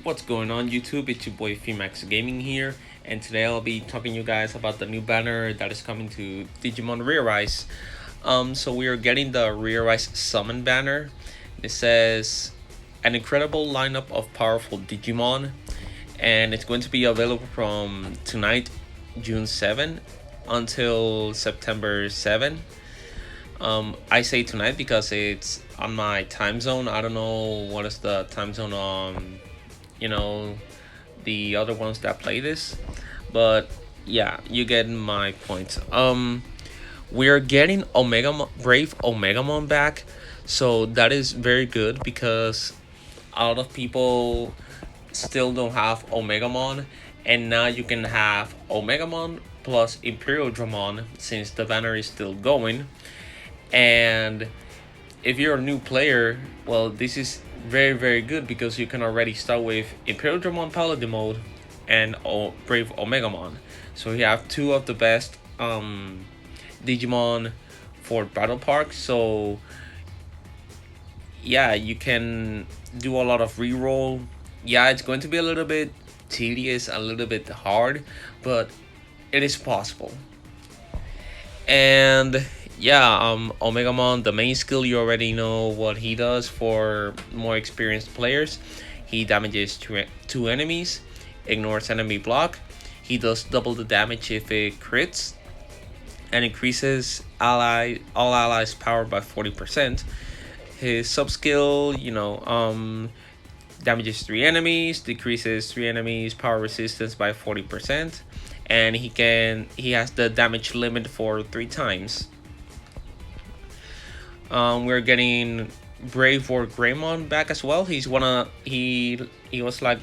What's going on YouTube? It's your boy Fmax Gaming here, and today I'll be talking to you guys about the new banner that is coming to Digimon Rearise. So we are getting the Rearise Summon banner. It says an incredible lineup of powerful Digimon, and it's going to be available from tonight, June 7, until September 7. I say tonight because it's on my time zone. I don't know what is the time zone on the other ones that play this, but yeah, you get my point. We're getting Brave Omegamon back, so that is very good because a lot of people still don't have Omegamon, and now you can have Omegamon plus Imperial Dramon since the banner is still going. And if you're a new player, well, this is very good because you can already start with Imperial Dramon Paladin mode and Brave Omegamon. So you have two of the best Digimon for Battle Park. So yeah, you can do a lot of reroll. Yeah, it's going to be a little bit tedious, a little bit hard, but it is possible. And yeah, Omegamon, the main skill, you already know what he does for more experienced players. He damages two enemies, ignores enemy block. He does double the damage if it crits, and increases all allies' power by 40%. His sub skill, damages 3 enemies, decreases 3 enemies' power resistance by 40%, and he has the damage limit for 3 times. We're getting Brave War Greymon back as well. He was like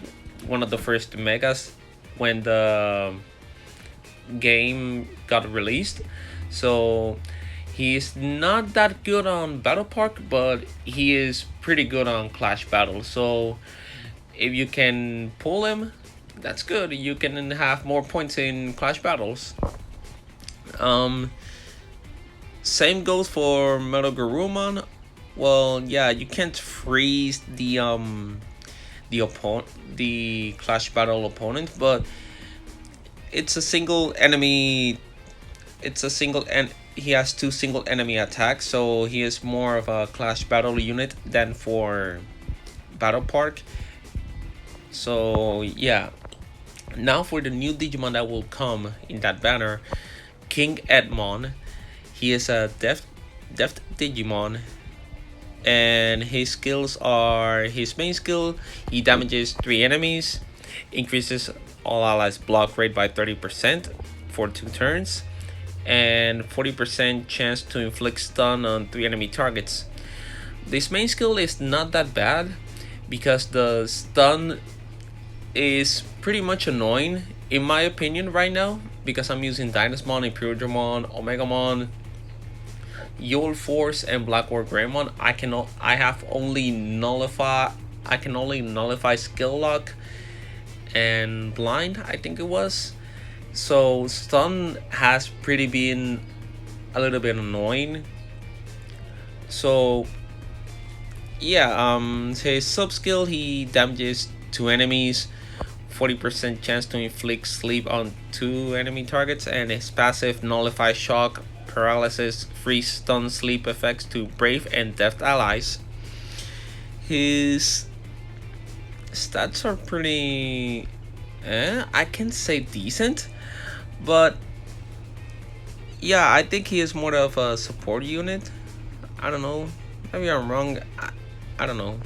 one of the first megas when the game got released. So he's not that good on Battle Park, but he is pretty good on Clash Battle. So if you can pull him, that's good. You can have more points in Clash Battles. Same goes for Metal Garurumon. Well, yeah, you can't freeze the Clash Battle opponent, but it's a single enemy. He has 2 single enemy attacks, so he is more of a Clash Battle unit than for Battle Park. So yeah. Now for the new Digimon that will come in that banner, King Edmund. He is a deft Digimon, and his skills are his main skill. He damages 3 enemies, increases all allies' block rate by 30% for 2 turns, and 40% chance to inflict stun on 3 enemy targets. This main skill is not that bad because the stun is pretty much annoying in my opinion right now, because I'm using Dynasmon, Imperial Dramon, Omegamon, Yule Force, and Black War Greymon. I can only nullify Skill Lock and Blind, I think it was. So stun has pretty been a little bit annoying. So yeah, his sub skill, he damages 2 enemies, 40% chance to inflict sleep on 2 enemy targets, and his passive nullifies shock, paralysis, freeze, stun, sleep effects to brave and deft allies. His stats are pretty, I can say decent, but yeah, I think he is more of a support unit. I don't know, maybe I'm wrong. I don't know.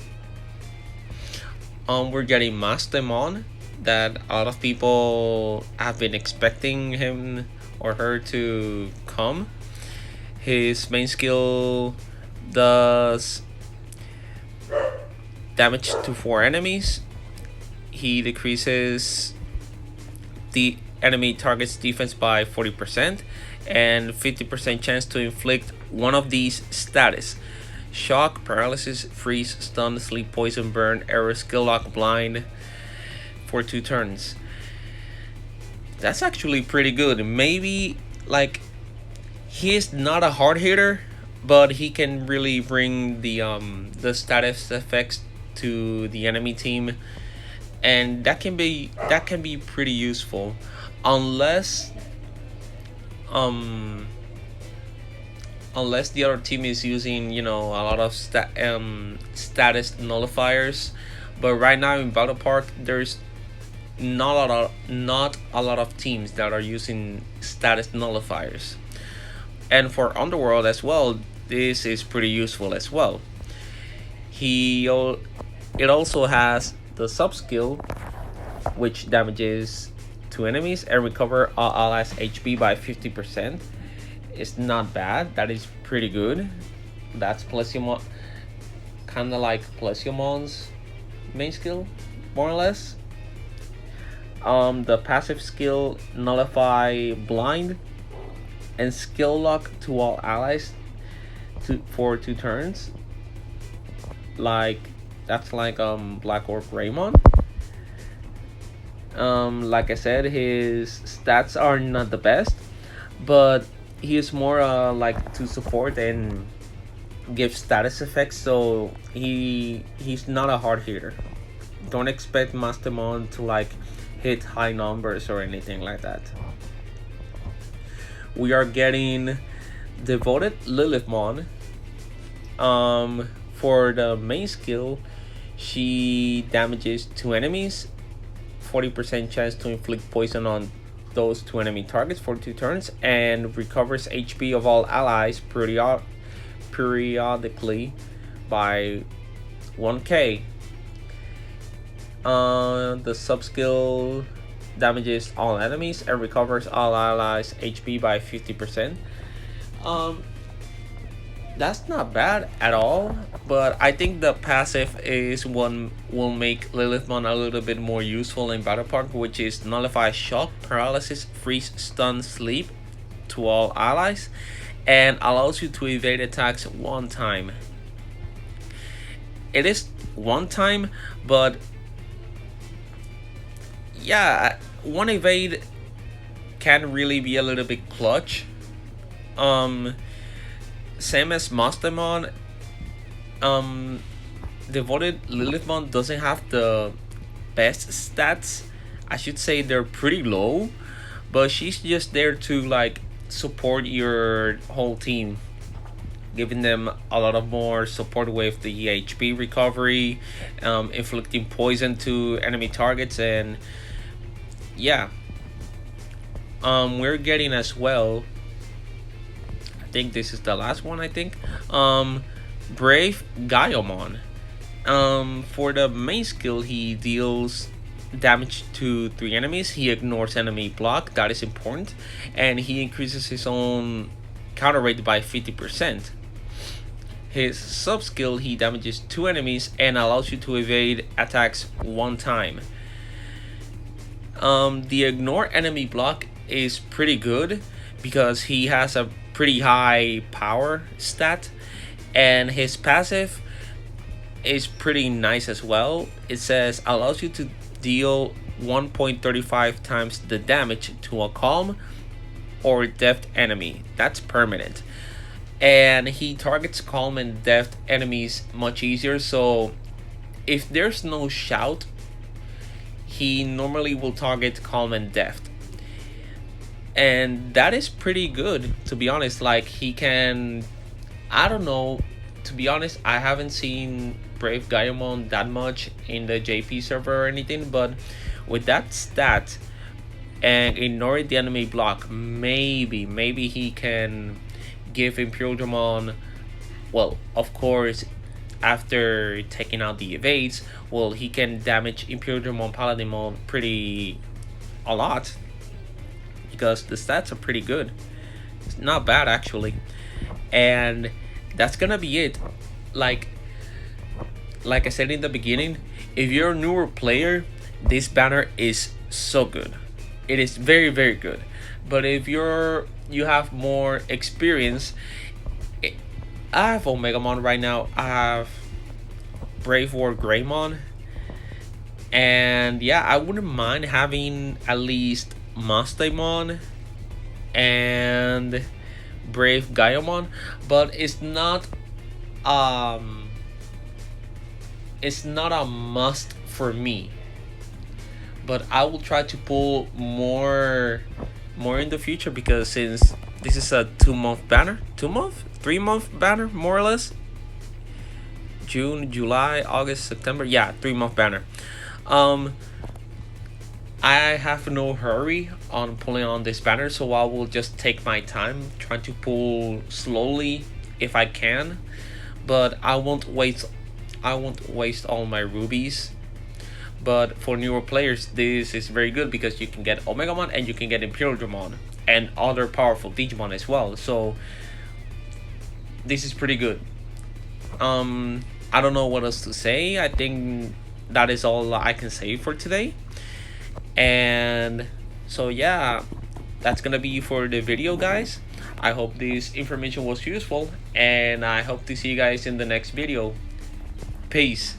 We're getting Mastemon, that a lot of people have been expecting him or her to come. His main skill does damage to 4 enemies. He decreases the enemy target's defense by 40% and 50% chance to inflict one of these status: shock, paralysis, freeze, stun, sleep, poison, burn, error, skill lock, blind for 2 turns. That's actually pretty good. Maybe like he is not a hard hitter, but he can really bring the status effects to the enemy team and that can be pretty useful, unless um unless the other team is using a lot of status nullifiers. But right now in Battle Park, there's not a lot of teams that are using status nullifiers. And for Underworld as well, this is pretty useful as well. It also has the sub skill, which damages two enemies and recover all allies HP by 50%. It's not bad. That is pretty good. That's Plesiomon, kind of like Plesiomon's main skill, more or less. The passive skill nullify blind and skill lock to all allies for 2 turns. Like that's like Black Orc Raymond. Like I said, his stats are not the best, but he is more like to support and give status effects. So he's not a hard hitter. Don't expect Mastermon to like hit high numbers or anything like that. We are getting Devoted Lilithmon. For the main skill, she damages two enemies, 40% chance to inflict poison on those two enemy targets for 2 turns, and recovers HP of all allies periodically by 1k. The sub skill damages all enemies and recovers all allies HP by 50%. That's not bad at all, but I think the passive is one will make Lilithmon a little bit more useful in Battle Park, which is nullify shock, paralysis, freeze, stun, sleep to all allies, and allows you to evade attacks 1 time. It is 1 time, but yeah, one evade can really be a little bit clutch. Same as Mastermon, Devoted Lilithmon doesn't have the best stats. I should say they're pretty low, but she's just there to like support your whole team, giving them a lot of more support with the HP recovery, inflicting poison to enemy targets, and yeah. We're getting as well, I think this is the last one, I think. Brave Gaiomon. For the main skill, he deals damage to 3 enemies. He ignores enemy block, that is important, and he increases his own counter rate by 50%. His sub skill, he damages 2 enemies and allows you to evade attacks 1 time. The ignore enemy block is pretty good because he has a pretty high power stat, and his passive is pretty nice as well. It says allows you to deal 1.35 times the damage to a calm or deft enemy. That's permanent, and he targets calm and deft enemies much easier. So if there's no shout, he normally will target calm and deft, and that is pretty good, to be honest. Like he can, I don't know, to be honest, I haven't seen Brave Gaiomon that much in the JP server or anything, but with that stat and ignoring the enemy block, maybe he can give Imperial Dramon, well, of course, after taking out the evades, well, he can damage Imperial Dramon Paladin pretty a lot, because the stats are pretty good. It's not bad actually. And that's gonna be it. Like I said in the beginning, if you're a newer player, this banner is so good. It is very, very good. But if you have more experience, I have Omegamon right now. I have Brave War Greymon, and yeah, I wouldn't mind having at least Mastemon and Brave Gaiomon, but it's not a must for me. but I will try to pull more in the future, because since this is a 2 month banner, 2 month, 3 month banner, more or less. June, July, August, September. Yeah, 3 month banner. Um, I have no hurry on pulling on this banner, so I will just take my time, trying to pull slowly if I can. But I won't waste all my rubies. But for newer players, this is very good because you can get Omegamon and you can get Imperial Dramon and other powerful Digimon as well. So this is pretty good. I don't know what else to say. I think that is all I can say for today. And so yeah, that's gonna be for the video, guys. I hope this information was useful, and I hope to see you guys in the next video. Peace.